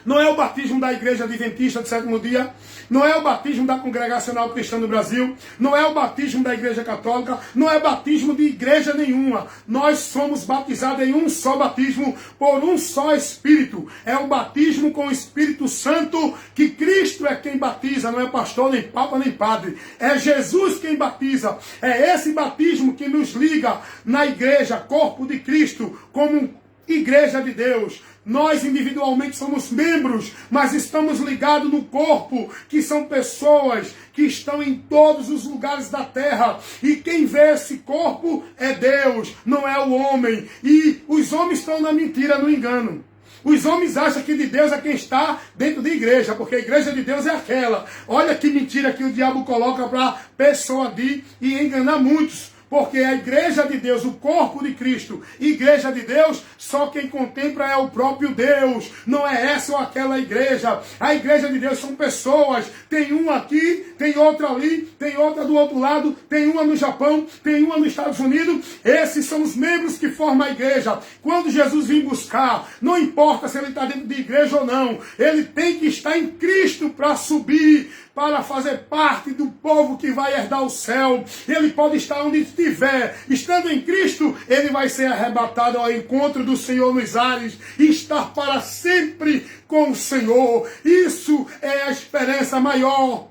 não é o batismo da Igreja Adventista do Sétimo Dia, não é o batismo da Congregacional Cristã do Brasil, não é o batismo da Igreja Católica, não é batismo de igreja nenhuma. Nós somos batizados em um só batismo, por um só Espírito. É o batismo com o Espírito Santo, que Cristo é quem batiza, não é pastor, nem papa, nem padre. É Jesus quem batiza. É esse batismo que nos liga na igreja, corpo de Cristo, como igreja de Deus. Nós individualmente somos membros, mas estamos ligados no corpo, que são pessoas que estão em todos os lugares da terra. E quem vê esse corpo é Deus, não é o homem. E os homens estão na mentira, no engano. Os homens acham que de Deus é quem está dentro da igreja, porque a igreja de Deus é aquela. Olha que mentira que o diabo coloca para persuadir e enganar muitos. Porque a igreja de Deus, o corpo de Cristo, igreja de Deus, só quem contempla é o próprio Deus. Não é essa ou aquela igreja. A igreja de Deus são pessoas. Tem uma aqui, tem outra ali, tem outra do outro lado, tem uma no Japão, tem uma nos Estados Unidos. Esses são os membros que formam a igreja. Quando Jesus vir buscar, não importa se ele está dentro de igreja ou não, ele tem que estar em Cristo para subir, para fazer parte do povo que vai herdar o céu. Ele pode estar onde estiver. Estando em Cristo, ele vai ser arrebatado ao encontro do Senhor nos ares e estar para sempre com o Senhor. Isso é a esperança maior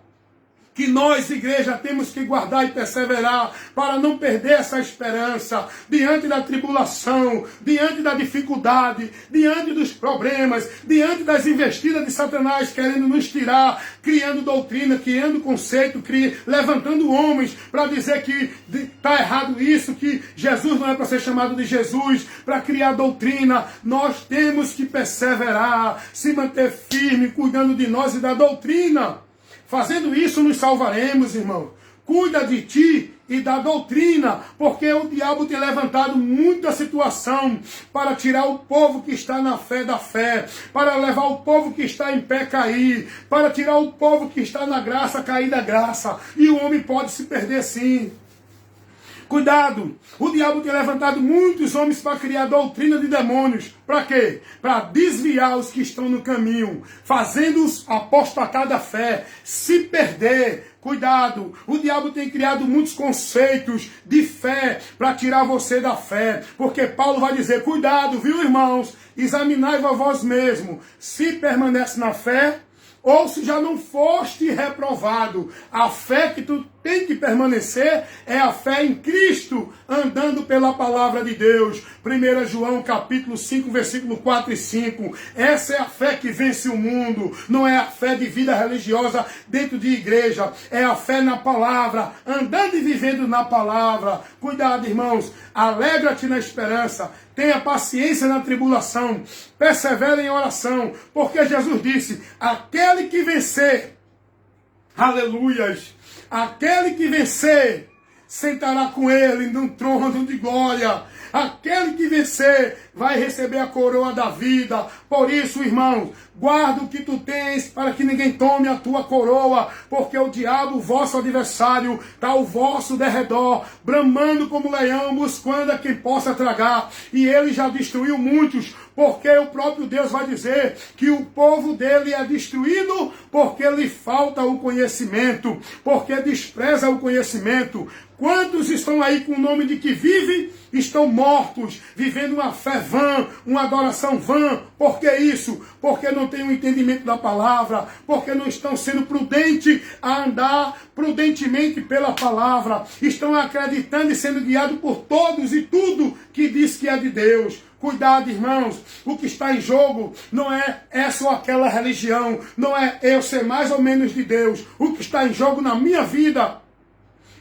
que nós, igreja, temos que guardar e perseverar para não perder essa esperança diante da tribulação, diante da dificuldade, diante dos problemas, diante das investidas de Satanás querendo nos tirar, criando doutrina, criando conceito, levantando homens para dizer que está errado isso, que Jesus não é para ser chamado de Jesus, para criar doutrina. Nós temos que perseverar, se manter firme, cuidando de nós e da doutrina. Fazendo isso, nos salvaremos, irmão. Cuida de ti e da doutrina, porque o diabo tem levantado muita situação para tirar o povo que está na fé da fé, para levar o povo que está em pé cair, para tirar o povo que está na graça cair da graça. E o homem pode se perder sim. Cuidado, o diabo tem levantado muitos homens para criar doutrina de demônios. Para quê? Para desviar os que estão no caminho, fazendo-os apostatar da fé, se perder. Cuidado, o diabo tem criado muitos conceitos de fé para tirar você da fé. Porque Paulo vai dizer, cuidado, viu, irmãos? Examinai-vos a vós mesmos, se permanece na fé, ou se já não foste reprovado. A fé que tu tem que permanecer é a fé em Cristo, andando pela palavra de Deus. 1 João capítulo 5, versículo 4 e 5. Essa é a fé que vence o mundo. Não é a fé de vida religiosa dentro de igreja. É a fé na palavra, andando e vivendo na palavra. Cuidado, irmãos. Alegra-te na esperança. Tenha paciência na tribulação. Persevere em oração. Porque Jesus disse, aquele que vencer, aleluias, aquele que vencer, sentará com ele num trono de glória. Aquele que vencer vai receber a coroa da vida. Por isso, irmãos, guarda o que tu tens para que ninguém tome a tua coroa, porque o diabo, o vosso adversário, está ao vosso derredor, bramando como leão, buscando a quem possa tragar. E ele já destruiu muitos, porque o próprio Deus vai dizer que o povo dele é destruído porque lhe falta o conhecimento, porque despreza o conhecimento. Quantos estão aí com o nome de que vive, estão mortos, vivendo uma fé vã, uma adoração vã. Por que isso? Porque não têm o entendimento da palavra, porque não estão sendo prudentes a andar prudentemente pela palavra, estão acreditando e sendo guiados por todos e tudo que diz que é de Deus. Cuidado, irmãos, o que está em jogo não é essa ou aquela religião, não é eu ser mais ou menos de Deus. O que está em jogo na minha vida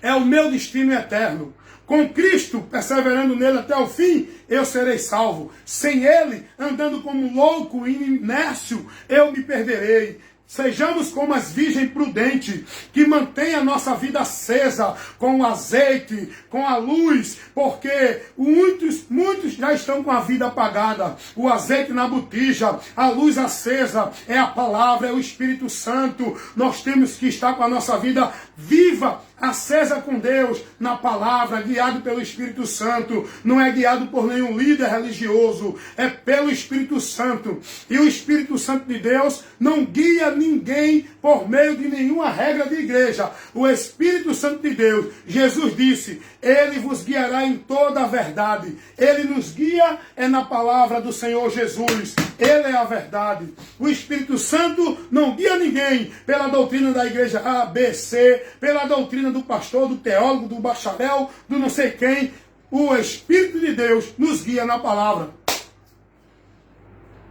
é o meu destino eterno. Com Cristo, perseverando nele até o fim, eu serei salvo. Sem ele, andando como louco e inércio, eu me perderei. Sejamos como as virgens prudentes, que mantém a nossa vida acesa, com o azeite, com a luz, porque muitos já estão com a vida apagada. O azeite na botija, a luz acesa, é a palavra, é o Espírito Santo. Nós temos que estar com a nossa vida viva, acesa com Deus, na palavra, guiado pelo Espírito Santo. Não é guiado por nenhum líder religioso, é pelo Espírito Santo. E o Espírito Santo de Deus não guia ninguém por meio de nenhuma regra de igreja. O Espírito Santo de Deus, Jesus disse, ele vos guiará em toda a verdade. Ele nos guia é na palavra do Senhor Jesus. Ele é a verdade. O Espírito Santo não guia ninguém pela doutrina da igreja A, B, C, pela doutrina do pastor, do teólogo, do bacharel, do não sei quem. O Espírito de Deus nos guia na palavra.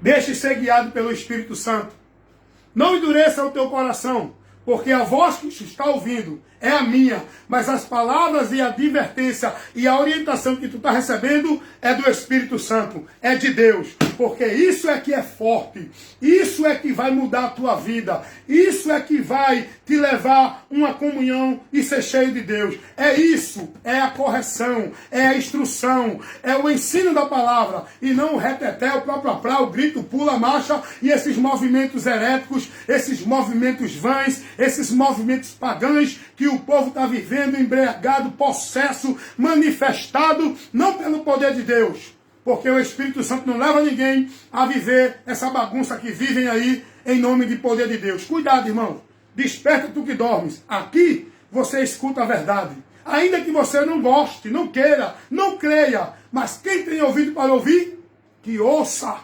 Deixe ser guiado pelo Espírito Santo. Não endureça o teu coração, porque a voz que está ouvindo é a minha, mas as palavras e a advertência e a orientação que tu está recebendo é do Espírito Santo, é de Deus, porque isso é que é forte, isso é que vai mudar a tua vida, isso é que vai te levar uma comunhão e ser cheio de Deus. É isso, é a correção, é a instrução, é o ensino da palavra, e não o reteté, o próprio aprá, o grito, pula, marcha, e esses movimentos heréticos, esses movimentos vãs, esses movimentos pagãos que o povo está vivendo, embriagado, possesso, manifestado, não pelo poder de Deus, porque o Espírito Santo não leva ninguém a viver essa bagunça que vivem aí em nome de poder de Deus. Cuidado, irmão. Desperta tu que dormes. Aqui você escuta a verdade. Ainda que você não goste, não queira, não creia, mas quem tem ouvido para ouvir, que ouça.